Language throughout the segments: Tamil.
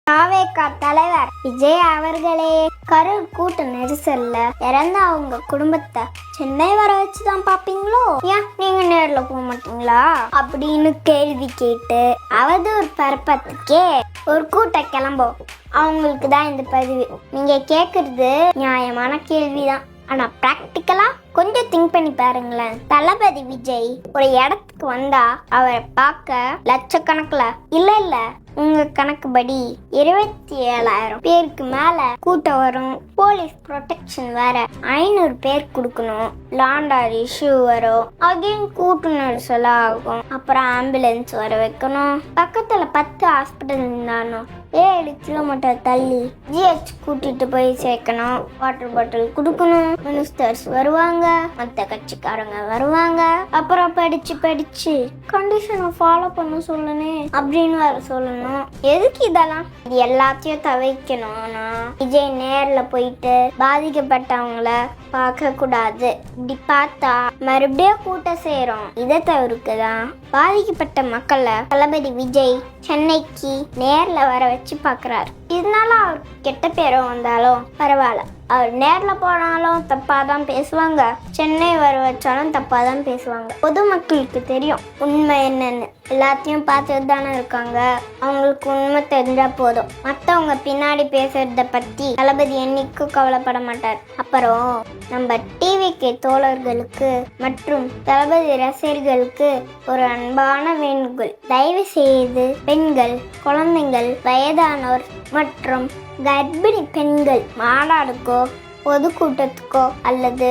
தாவேகா தலைவர் விஜய் அவர்களே கரூர் கூட்ட நெரிசல்ல இறந்த அவங்க குடும்பத்தை சென்னை வர வச்சுதான் பாப்பீங்களோ? ஏன் நீங்க நேர்ல போக மாட்டீங்களா அப்படின்னு கேள்வி கேட்டு அவதூறு பரப்பத்துக்கே ஒரு கூட்டம் கிளம்போம். அவங்களுக்கு தான் இந்த பதிவு. நீங்க கேக்குறது நியாயமான கேள்விதான், ஆனா பிராக்டிக்கலா கொஞ்சம் திங்க் பண்ணி பாருங்களேன். தளபதி விஜய் ஒரு இடத்துக்கு வந்தா அவரை பார்க்க லட்சக்கணக்குல இல்ல உங்க கணக்குப்படி 27,000 பேருக்கு மேல கூட்டம் வரும். போலீஸ் ப்ரொடெக்ஷன் வேற 500 பேர் கொடுக்கணும். லாண்டார் இஷ்யூ வரும். அகைன் கூட்ட நெரிசல் ஆகும். அப்புறம் ஆம்புலன்ஸ் வர வைக்கணும். பக்கத்துல 10 ஹாஸ்பிட்டல் இருந்தாலும் 7 கிலோமீட்டர் தள்ளி ஜிஹெச் கூட்டிட்டு போய் சேர்க்கணும். வாட்டர் பாட்டில் கொடுக்கணும். மினிஸ்டர்ஸ் வருவாங்க, மற்ற கட்சிக்காரங்க வருவாங்க. அப்புறம் படிச்சு கண்டிஷனை ஃபாலோ பண்ண சொல்லணும் அப்படின்னு வர சொல்லணும். எதுக்கு இதெல்லாம்? இது எல்லாத்தையும் தவிர்க்கணும்னா விஜய் நேர்ல போயிட்டு பாதிக்கப்பட்டவங்கள பார்க்க கூடாது. இப்படி பார்த்தா மறுபடியும் கூட்டம் சேரும். இதை தவிர்க்குதான் பாதிக்கப்பட்ட மக்களை தளபதி விஜய் சென்னைக்கு நேர்ல வர வச்சு பாக்குறாரு. இதனால அவர் கெட்ட பேரும் வந்தாலும் பரவாயில்ல. அவர் நேர்ல போனாலும் தப்பாதான் பேசுவாங்க, சென்னை வர வச்சாலும் தப்பாதான் பேசுவாங்க. பொதுமக்களுக்கு தெரியும் உண்மை என்னன்னு. எல்லாத்தையும் பார்த்துட்டு தானே இருக்காங்க. அவங்களுக்கு உண்மை தெரிஞ்சா போதும். மற்றவங்க பின்னாடி பேசுறத பத்தி தளபதி என்னைக்கும் கவலைப்பட மாட்டார். அப்புறம் நம்ம டிவிக்கு தோழர்களுக்கு மற்றும் தளபதி ரசிகர்களுக்கு ஒரு அன்பான வேண்டுகோள். தயவு செய்து பெண்கள், குழந்தைகள், வயதானோர் மற்றும் கர்ப்பிணி பெண்கள் மாநாடுக்கோ பொதுக்கூட்டத்துக்கோ அல்லது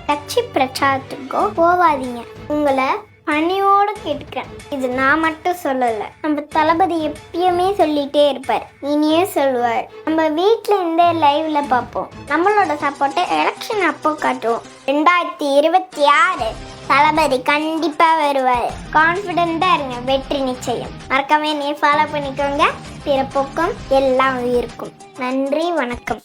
கட்சி பிரச்சாரத்துக்கோ போவாதீங்க. உங்களை பணியோடு கேட்டுக்கிறேன். இது நான் மட்டும் சொல்லல, நம்ம தளபதி எப்பயுமே சொல்லிட்டே இருப்பார், இனியே சொல்லுவார். நம்ம வீட்டில் இருந்தே லைவ்ல பார்ப்போம். நம்மளோட சப்போர்ட்டை எலெக்ஷன் அப்போ காட்டுவோம். 2026 தளபதி கண்டிப்பா வருவார். கான்ஃபிடென்ட்டா இருங்க, வெற்றி நிச்சயம். மறக்காம நீ ஃபாலோ பண்ணிக்கோங்க. பிறப்போக்கம் எல்லாம் இருக்கும். நன்றி, வணக்கம்.